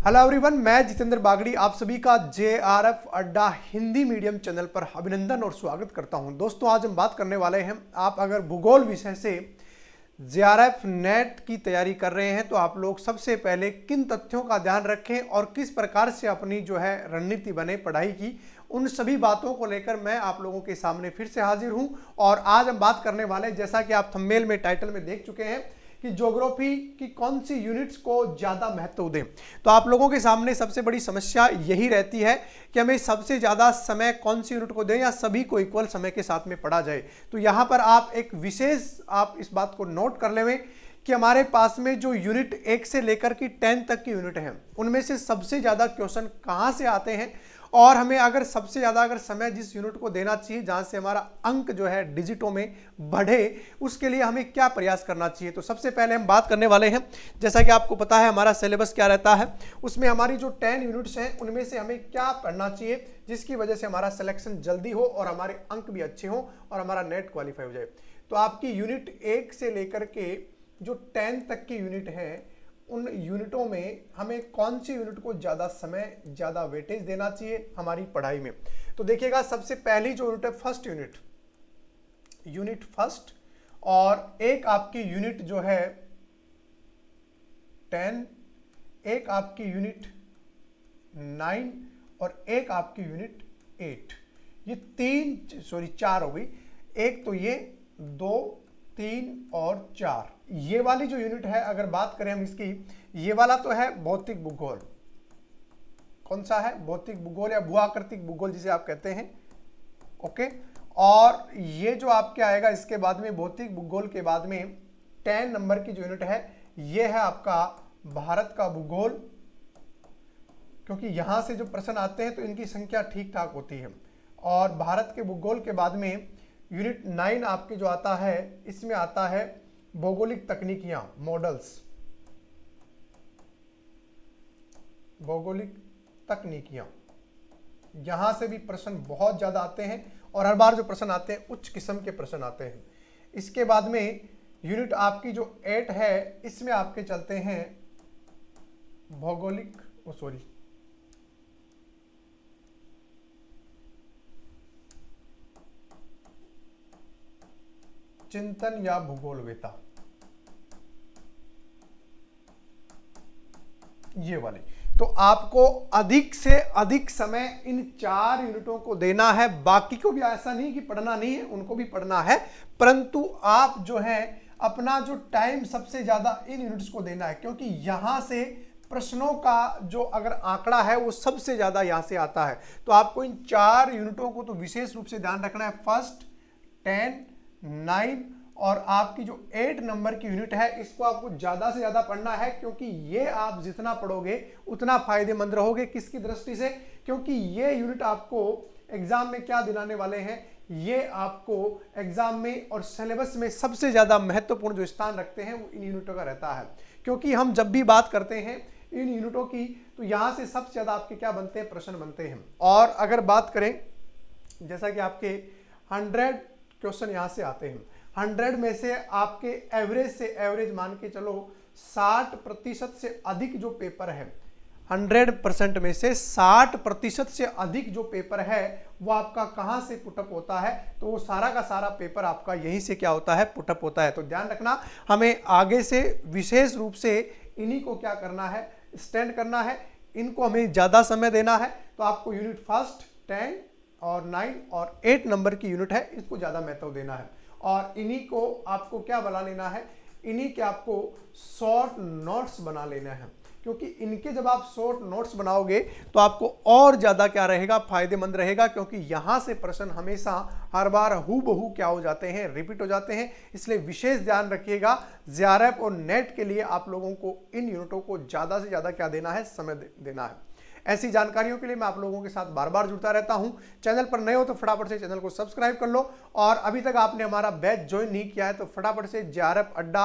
Hello everyone, मैं जितेंद्र बागड़ी आप सभी का जेआरएफ अड्डा हिंदी मीडियम चैनल पर अभिनंदन और स्वागत करता हूं। दोस्तों, आज हम बात करने वाले हैं, आप अगर भूगोल विषय से जेआरएफ नेट की तैयारी कर रहे हैं तो आप लोग सबसे पहले किन तथ्यों का ध्यान रखें और किस प्रकार से अपनी जो है रणनीति बने पढ़ाई की, उन सभी बातों को लेकर मैं आप लोगों के सामने फिर से हाजिर हूं। और आज हम बात करने वाले हैं, जैसा कि आप थंबनेल में टाइटल में देख चुके हैं, कि ज्योग्राफी की कौन सी यूनिट्स को ज्यादा महत्व दें। तो आप लोगों के सामने सबसे बड़ी समस्या यही रहती है कि हमें सबसे ज्यादा समय कौन सी यूनिट को दें या सभी को इक्वल समय के साथ में पढ़ा जाए। तो यहां पर आप एक विशेष आप इस बात को नोट कर लें कि हमारे पास में जो यूनिट 1 से लेकर की 10 तक की यूनिट है, उनमें से सबसे ज्यादा क्वेश्चन कहां से आते हैं और हमें अगर सबसे ज्यादा अगर समय जिस यूनिट को देना चाहिए जहां से हमारा अंक जो है डिजिटों में बढ़े, उसके लिए हमें क्या प्रयास करना चाहिए। तो सबसे पहले हम बात करने वाले हैं, जैसा कि आपको पता है हमारा सिलेबस क्या रहता है, उसमें हमारी जो 10 यूनिट्स हैं उनमें से हमें क्या पढ़ना चाहिए जिसकी वजह से हमारा सिलेक्शन जल्दी हो और हमारे अंक भी अच्छे हो और हमारा नेट क्वालिफाई हो जाए। तो आपकी यूनिट 1 से लेकर के जो 10 तक की यूनिट है, उन यूनिटों में हमें कौन सी यूनिट को ज्यादा समय ज्यादा वेटेज देना चाहिए हमारी पढ़ाई में। तो देखिएगा, सबसे पहली जो यूनिट है फर्स्ट यूनिट फर्स्ट, और एक आपकी यूनिट जो है 10, एक आपकी यूनिट 9 और एक आपकी यूनिट 8। ये चार हो गई। एक तो ये 2, 3 और 4। ये वाली जो यूनिट है, अगर बात करें हम इसकी, ये वाला तो है भौतिक भूगोल। कौन सा है? भौतिक भूगोल या भूआकृतिक भूगोल जिसे आप कहते हैं। ओके। और ये जो आपके आएगा इसके बाद में, भौतिक भूगोल के बाद में 10 नंबर की जो यूनिट है, ये है आपका भारत का भूगोल, क्योंकि यहां से जो प्रश्न आते हैं तो इनकी संख्या ठीक ठाक होती है। और भारत के भूगोल के बाद में यूनिट 9 आपके जो आता है, इसमें आता है भौगोलिक तकनीकियां, मॉडल्स, भौगोलिक तकनीकियां। यहां से भी प्रश्न बहुत ज्यादा आते हैं और हर बार जो प्रश्न आते हैं उच्च किस्म के प्रश्न आते हैं। इसके बाद में यूनिट आपकी जो 8 है, इसमें आपके चलते हैं भौगोलिक चिंतन या भूगोलवेता, ये वाले। तो आपको अधिक से अधिक समय इन 4 यूनिटों को देना है। बाकी को भी ऐसा नहीं कि पढ़ना नहीं है, उनको भी पढ़ना है, परंतु आप जो है अपना जो टाइम सबसे ज्यादा इन यूनिट्स को देना है, क्योंकि यहां से प्रश्नों का जो अगर आंकड़ा है वो सबसे ज्यादा यहां से आता है। तो आपको इन 4 यूनिटों को तो विशेष रूप से ध्यान रखना है। फर्स्ट, 10, 9 और आपकी जो 8 नंबर की यूनिट है, इसको आपको ज्यादा से ज्यादा पढ़ना है, क्योंकि ये आप जितना पढ़ोगे उतना फायदेमंद रहोगे। किसकी दृष्टि से? क्योंकि ये यूनिट आपको एग्जाम में क्या दिलाने वाले हैं, ये आपको एग्जाम में और सिलेबस में सबसे ज्यादा महत्वपूर्ण जो स्थान रखते हैं वो इन यूनिटों का रहता है। क्योंकि हम जब भी बात करते हैं इन यूनिटों की, तो यहां से सबसे ज्यादा आपके क्या बनते हैं, प्रश्न बनते हैं। और अगर बात करें, जैसा कि आपके 100 क्वेश्चन यहां से आते हैं, 100 में से आपके एवरेज मान के चलो 60% से अधिक जो पेपर है, 100% में से 60% से अधिक जो पेपर है वो आपका कहां से पुटअप होता है, तो वो सारा का सारा पेपर आपका यहीं से क्या होता है, पुटअप होता है। तो ध्यान रखना, हमें आगे से विशेष रूप से इन्हीं को क्या करना है, स्टैंड करना है, इनको हमें ज्यादा समय देना है। तो आपको यूनिट फर्स्ट, 10 और 9 और 8 नंबर की यूनिट है, इसको ज्यादा महत्व देना है। और इन्हीं को आपको क्या बना लेना है, इन्हीं के आपको शॉर्ट नोट्स बना लेना है, क्योंकि इनके जब आप शॉर्ट नोट्स बनाओगे तो आपको और ज्यादा क्या रहेगा, फायदेमंद रहेगा। क्योंकि यहां से प्रश्न हमेशा हर बार हूबहू क्या हो जाते हैं, रिपीट हो जाते हैं। इसलिए विशेष ध्यान रखिएगा, जेआरएफ और नेट के लिए आप लोगों को इन यूनिटों को ज्यादा से ज्यादा क्या देना है, समय देना है। ऐसी जानकारियों के लिए मैं आप लोगों के साथ बार बार जुड़ता रहता हूं। चैनल पर नए हो तो फटाफट से चैनल को सब्सक्राइब कर लो, और अभी तक आपने हमारा बैच ज्वाइन नहीं किया है तो फटाफट से जेआरएफ अड्डा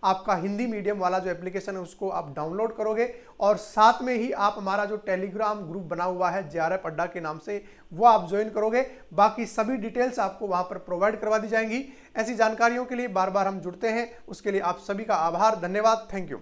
आपका हिंदी मीडियम वाला जो एप्लीकेशन है उसको आप डाउनलोड करोगे, और साथ में ही आप हमारा जो टेलीग्राम ग्रुप बना हुआ है जेआरएफ अड्डा के नाम से, वो आप ज्वाइन करोगे। बाकी सभी डिटेल्स आपको वहां पर प्रोवाइड करवा दी जाएंगी। ऐसी जानकारियों के लिए बार बार हम जुड़ते हैं, उसके लिए आप सभी का आभार, धन्यवाद, थैंक यू।